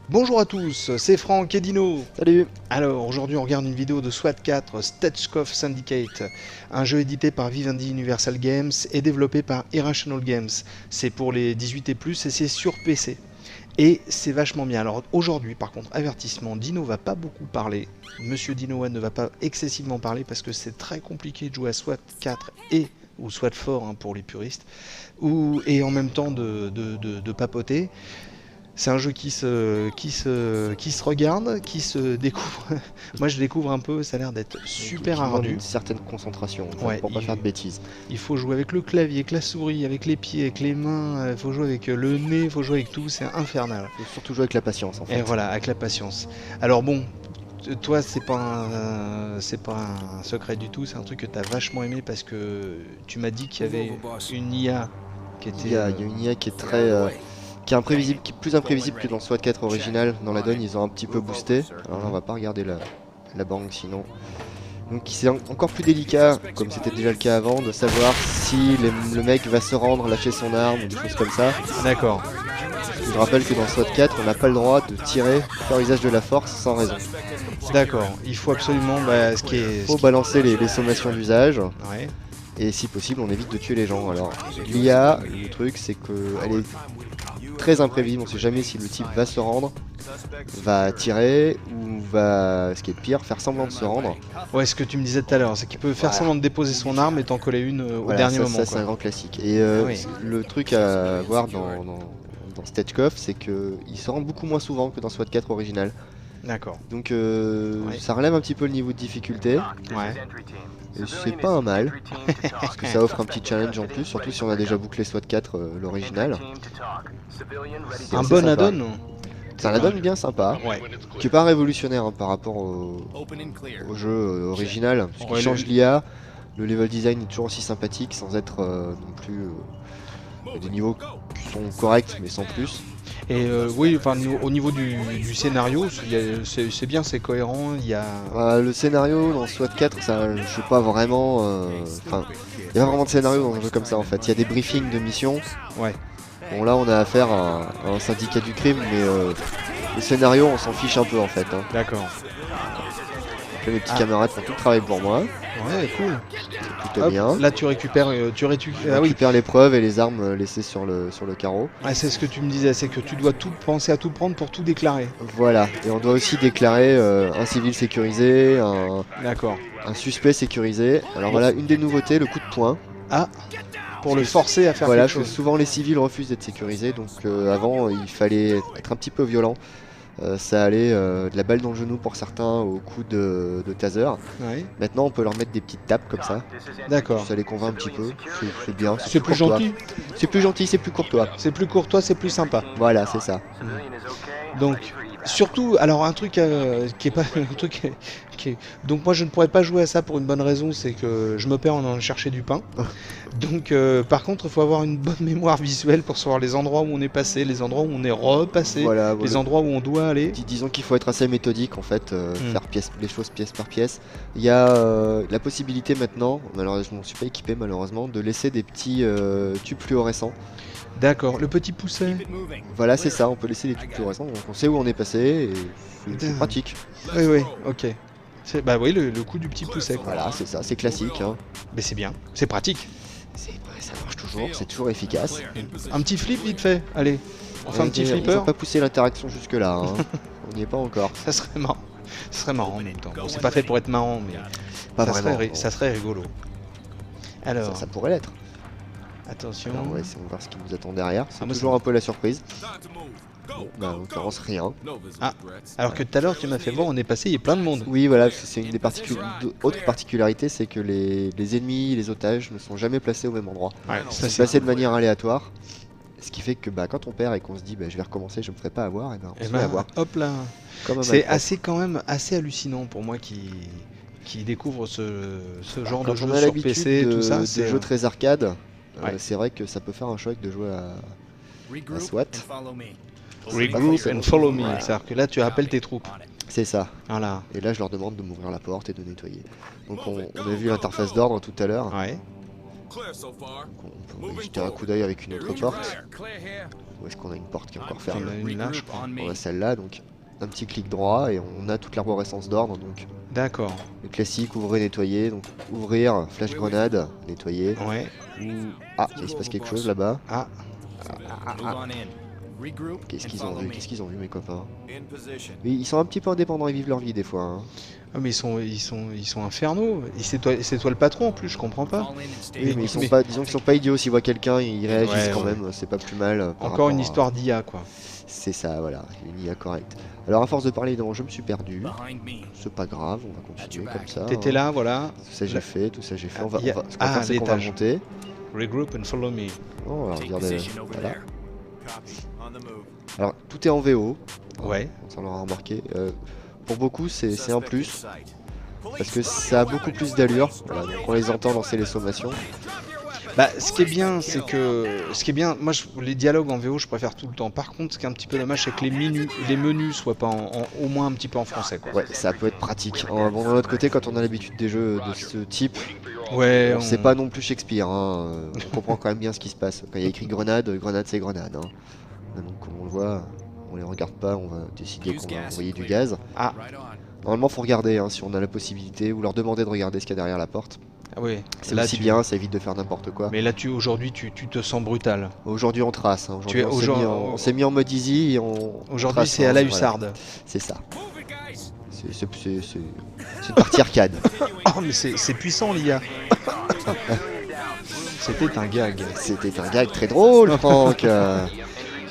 Bonjour à tous, c'est Franck et Dino. Salut. Alors aujourd'hui on regarde une vidéo de SWAT 4 Stagecoach Syndicate, un jeu édité par Vivendi Universal Games et développé par Irrational Games. C'est pour les 18 et plus et c'est sur PC. Et c'est vachement bien. Alors aujourd'hui par contre, avertissement, Dino va pas beaucoup parler. Monsieur Dino ne va pas excessivement parler parce que c'est très compliqué de jouer à SWAT 4 ou SWAT 4 pour les puristes, et en même temps de papoter. C'est un jeu qui se regarde, qui se découvre. Moi je découvre un peu, ça a l'air d'être super ardu. Une certaine concentration pour pas faire de bêtises. Il faut jouer avec le clavier, avec la souris, avec les pieds, avec les mains, il faut jouer avec le nez, il faut jouer avec tout, c'est infernal. Il faut surtout jouer avec la patience en fait. Et voilà, avec la patience. Alors bon, toi c'est pas un secret du tout, c'est un truc que tu as vachement aimé parce que tu m'as dit qu'il y avait une IA qui était... Il y a une IA qui est très... qui est imprévisible, qui est plus imprévisible que dans SWAT 4 original. Dans la donne, ils ont un petit peu boosté. Alors là, on va pas regarder la banque sinon. Donc c'est encore plus délicat, comme c'était déjà le cas avant, de savoir si le mec va se rendre, lâcher son arme ou des choses comme ça. D'accord. Je rappelle que dans SWAT 4, on n'a pas le droit de tirer, faire usage de la force sans raison. D'accord, il faut absolument balancer les sommations d'usage. Ouais. Et si possible, on évite de tuer les gens. Alors l'IA, le truc c'est qu'elle est très imprévisible, on sait jamais si le type va se rendre, va tirer ou va, ce qui est pire, faire semblant de se rendre. Ouais, ce que tu me disais tout à l'heure, c'est qu'il peut faire semblant de déposer son arme et t'en coller une au dernier moment. Ça c'est un grand classique. Et le truc à voir dans Stagecoach, c'est qu'il se rend beaucoup moins souvent que dans SWAT 4 original. D'accord. Donc ça relève un petit peu le niveau de difficulté. Ouais. Et c'est pas un mal, parce que ça offre un petit challenge en plus, surtout si on a déjà bouclé SWAT 4 l'original. Un bon add-on. C'est un add-on bien sympa, qui est pas révolutionnaire par rapport au jeu original, puisqu'il change l'IA, le level design est toujours aussi sympathique sans être non plus des niveaux qui sont corrects mais sans plus. Et oui, enfin au niveau du scénario, c'est bien, c'est cohérent. Il y a le scénario dans SWAT 4, ça, je sais pas vraiment. Enfin, il y a pas vraiment de scénario dans un jeu comme ça en fait. Il y a des briefings de missions. Ouais. Bon là, on a affaire à un syndicat du crime, mais le scénario, on s'en fiche un peu en fait. Hein. D'accord. Mes petits camarades font tout le travail pour moi. Ouais, cool. C'est plutôt bien. Là, tu récupères les preuves et les armes laissées sur le carreau. Ah, c'est ce que tu me disais, c'est que tu dois penser à tout prendre pour tout déclarer. Voilà. Et on doit aussi déclarer un civil sécurisé, un suspect sécurisé. Alors voilà, une des nouveautés, le coup de poing. Ah. Pour le forcer à faire quelque chose. Souvent les civils refusent d'être sécurisés, donc avant il fallait être un petit peu violent. Ça allait de la balle dans le genou pour certains au coup de taser. Ouais. Maintenant on peut leur mettre des petites tapes comme ça. D'accord. Ça les convainc un petit peu, c'est bien. C'est plus gentil. C'est plus gentil, c'est plus courtois. C'est plus courtois, c'est plus sympa. Voilà, c'est ça. Donc, surtout, alors un truc qui est pas un truc donc moi je ne pourrais pas jouer à ça pour une bonne raison, c'est que je me perds en allant chercher du pain. Donc par contre, il faut avoir une bonne mémoire visuelle pour savoir les endroits où on est passé, les endroits où on est repassé, les endroits où on doit aller. Disons qu'il faut être assez méthodique en fait, faire les choses pièce par pièce. Il y a la possibilité maintenant, malheureusement je ne suis pas équipé malheureusement, de laisser des petits tubes fluorescents. D'accord, le petit pousset. Voilà, c'est ça, on peut laisser des tubes fluorescents, donc on sait où on est passé et c'est pratique. Oui, ok. Bah oui, le coup du petit pousset. Quoi. Voilà, c'est ça, c'est classique. Hein. Mais c'est bien, c'est pratique. Ça marche toujours, c'est toujours efficace. Un petit flip vite fait, allez. On fait un petit flipper. On va pas pousser l'interaction jusque là, hein. On n'y est pas encore. Ça serait marrant. Ça serait marrant en même temps. Bon, c'est pas fait pour être marrant, mais ça serait rigolo. Alors, ça pourrait l'être. Attention. Alors, on va voir ce qui nous attend derrière. C'est toujours un peu la surprise. Bon, bah, en l'occurrence, rien. Ah, alors que tout à l'heure, tu m'as fait voir, on est passé, il y a plein de monde. Oui, voilà, c'est une des autres particularités, c'est que les ennemis, les otages ne sont jamais placés au même endroit. Ouais, ils sont placés de manière aléatoire. Ce qui fait que quand on perd et qu'on se dit je vais recommencer, je me ferai pas avoir, et on se fait avoir. Hop là. C'est quand même assez hallucinant pour moi qui découvre ce genre de jeu sur PC, tout ça. C'est des jeux très arcade. C'est vrai que ça peut faire un choc de jouer à SWAT. Regroup and follow me, c'est-à-dire que là tu appelles tes troupes. C'est ça. Voilà. Et là, je leur demande de m'ouvrir la porte et de nettoyer. Donc on a vu l'interface d'ordre tout à l'heure. Ouais. On peut jeter un coup d'œil avec une autre porte. Où est-ce qu'on a une porte qui est encore fermée? On a une là, je crois. On a celle-là, donc un petit clic droit et on a toute l'arborescence d'ordre. Donc D'accord. le classique, ouvrir, nettoyer. Donc ouvrir, flash grenade, nettoyer. Ouais. Ah, il se passe quelque chose là-bas. Ah. Qu'est-ce qu'ils ont vu? Qu'est-ce qu'ils ont vu, mes copains? Oui, ils sont un petit peu indépendants, ils vivent leur vie des fois. Hein. Ah, mais ils sont infernaux. C'est toi le patron en plus, je comprends pas. Oui, mais ils sont pas, disons qu'ils sont pas idiots. S'ils voient quelqu'un, ils réagissent quand même. C'est pas plus mal. Encore une histoire d'IA, quoi. C'est ça, voilà, une IA correcte. Alors à force de parler, évidemment, je me suis perdu. C'est pas grave, on va continuer comme ça. T'étais là, voilà. Tout ça j'ai fait, tout ça j'ai fait. Ce qu'on va Ah, faire, c'est qu'on va l'étage. monter. Regroup and follow me. Oh, alors, regardez, voilà. Alors tout est en VO. Ouais. Ça on l'aura remarqué. Pour beaucoup, c'est un plus. Parce que ça a beaucoup plus d'allure. Voilà, donc on les entend lancer les sommations. Bah, ce qui est bien, c'est que... Moi, les dialogues en VO, je préfère tout le temps. Par contre, ce qui est un petit peu dommage, c'est que les menus soient pas au moins un petit peu en français, quoi. Ouais, ça peut être pratique. Bon, d'un autre côté, quand on a l'habitude des jeux de ce type, ouais, c'est pas non plus Shakespeare. Hein. On comprend quand même bien ce qui se passe. Quand il y a écrit grenade, grenade c'est grenade. Hein. Donc comme on le voit, on les regarde pas, on va décider qu'on va envoyer du gaz. Ah. Normalement, faut regarder hein, si on a la possibilité, ou leur demander de regarder ce qu'il y a derrière la porte. Ah oui. C'est aussi bien, ça évite de faire n'importe quoi. Mais là, aujourd'hui, tu te sens brutal. Aujourd'hui, on trace. Hein. Aujourd'hui, on s'est mis en mode easy et on. Aujourd'hui, c'est à la hussarde. Voilà. C'est ça. C'est une partie arcade. Oh, mais c'est puissant, l'IA. C'était un gag. C'était un gag très drôle, Franck.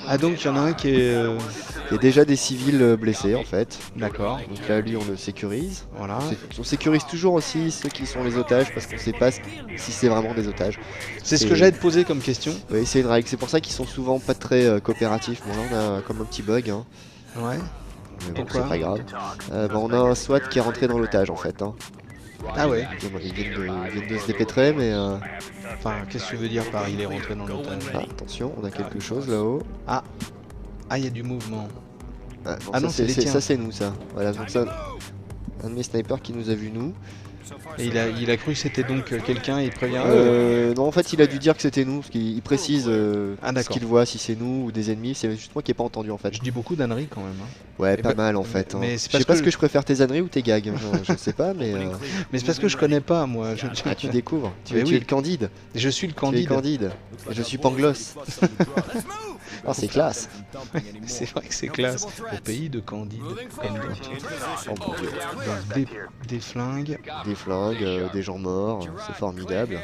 Ah, donc il y en a un qui est. Il y a déjà des civils blessés en fait. D'accord. Donc là, lui, on le sécurise. Voilà. On sécurise toujours aussi ceux qui sont les otages parce qu'on sait pas si c'est vraiment des otages. C'est ce que j'allais te poser comme question. Oui, c'est une règle. C'est pour ça qu'ils sont souvent pas très coopératifs. Bon, là, on a comme un petit bug. Hein. Ouais. Mais bon, c'est pas grave. On a un SWAT qui est rentré dans l'otage en fait. Hein. Ah ouais. Ils viennent de se dépêtrer, mais. Enfin, qu'est-ce que tu veux dire par il est rentré dans l'otage? Ah, attention, on a quelque chose là-haut. Ah. Ah, il y a du mouvement. Ah non, ça c'est nous ça. Voilà, donc ça, un de mes snipers qui nous a vu nous. Et il a cru que c'était donc quelqu'un et il prévient. Non, en fait, il a dû dire que c'était nous, parce qu'il précise ce qu'il voit, si c'est nous ou des ennemis. C'est juste moi qui n'ai pas entendu en fait. Je dis beaucoup d'âneries quand même. Hein. Ouais, pas mal en fait. Hein. Mais je sais pas ce que je préfère, tes âneries ou tes gags. Je sais pas, mais. Mais c'est parce que je connais pas moi. Ah, tu découvres. Tu es le Candide. Je suis le Candide. Tu es Candide. Et je suis Pangloss. Ah, c'est classe. C'est vrai que c'est classe. Au pays de Candide, comme d'autres. Oh mon Dieu. Donc, des flingues. Des flingues, des gens morts, c'est formidable.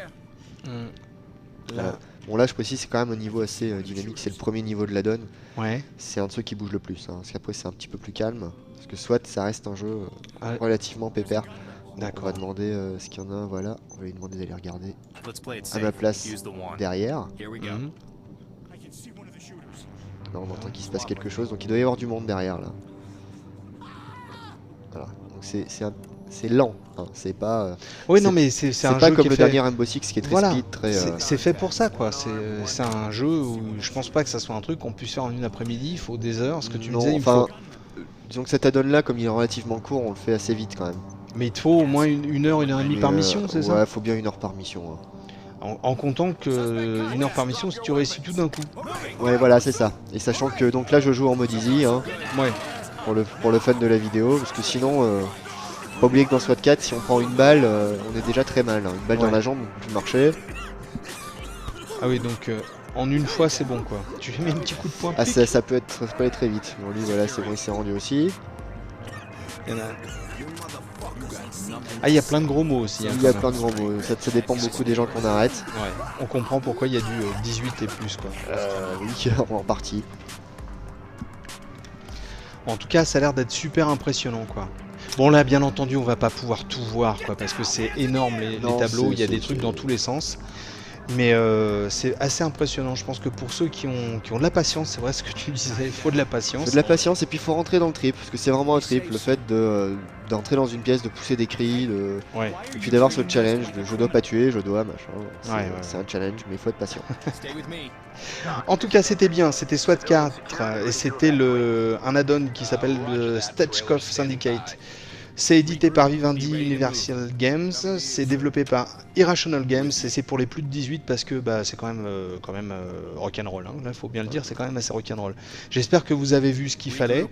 Là. Bon là je précise c'est quand même un niveau assez dynamique, c'est le premier niveau de la donne. Ouais. C'est un de ceux qui bouge le plus, hein, parce qu'après c'est un petit peu plus calme. Parce que SWAT ça reste un jeu relativement pépère. On va demander ce qu'il y en a, voilà. On va lui demander d'aller regarder à ma place derrière. Là on entend qu'il se passe quelque chose, donc il doit y avoir du monde derrière là. Voilà, donc c'est lent, hein. C'est pas. Oui, non, mais c'est un pas jeu comme qui le fait... dernier Rainbow Six qui est très speed, très. C'est fait pour ça, quoi. C'est un jeu où je pense pas que ça soit un truc qu'on puisse faire en une après-midi. Il faut des heures. Ce que tu me disais, enfin, disons que cet add-on là, comme il est relativement court, on le fait assez vite quand même. Mais il te faut au moins une heure et demie par mission, c'est ça? Ouais, faut bien 1 heure par mission. Hein. En comptant que 1 heure par mission, si tu réussis tout d'un coup. Ouais, voilà, c'est ça. Et sachant que donc là, je joue en mode easy, hein. Ouais. Pour le fun de la vidéo, parce que sinon. Faut pas oublier que dans SWAT 4, si on prend une balle, on est déjà très mal. Hein. Une balle dans la jambe, on peut marcher. Ah oui, donc en une fois, c'est bon quoi. Tu lui mets un petit coup de poing. Ah, ça peut aller très vite. Bon, lui, voilà, c'est bon, il s'est rendu aussi. Ah, il y a plein de gros mots aussi. Hein, il y a plein de gros mots. Ça dépend beaucoup des gens qu'on arrête. Ouais. On comprend pourquoi il y a du 18 et plus quoi. Oui, en partie. En tout cas, ça a l'air d'être super impressionnant quoi. Bon là bien entendu on va pas pouvoir tout voir quoi parce que c'est énorme les tableaux, il y a des trucs dans tous les sens. Mais c'est assez impressionnant. Je pense que pour ceux qui ont de la patience, c'est vrai ce que tu disais, il faut de la patience. Faut de la patience et puis il faut rentrer dans le trip, parce que c'est vraiment un trip, le fait d'entrer dans une pièce, de pousser des cris, Ouais. et puis d'avoir ce challenge de je dois pas tuer, je dois machin. C'est Ouais. un challenge, mais il faut être patient. En tout cas, c'était bien, c'était SWAT 4 et c'était un add-on qui s'appelle le Stagecoff Syndicate. C'est édité par Vivendi Universal Games, c'est développé par Irrational Games et c'est pour les plus de 18 parce que bah, c'est quand même rock'n'roll. Hein. Là, faut bien le dire, c'est quand même assez rock'n'roll. J'espère que vous avez vu ce qu'il fallait.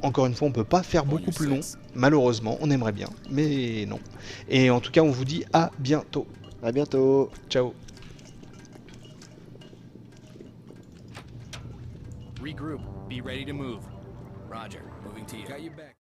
Encore une fois, on peut pas faire beaucoup plus long, malheureusement, on aimerait bien, mais non. Et en tout cas, on vous dit à bientôt. À bientôt. Ciao. Regroup. Be ready to move. Roger. Moving to you. Got your back.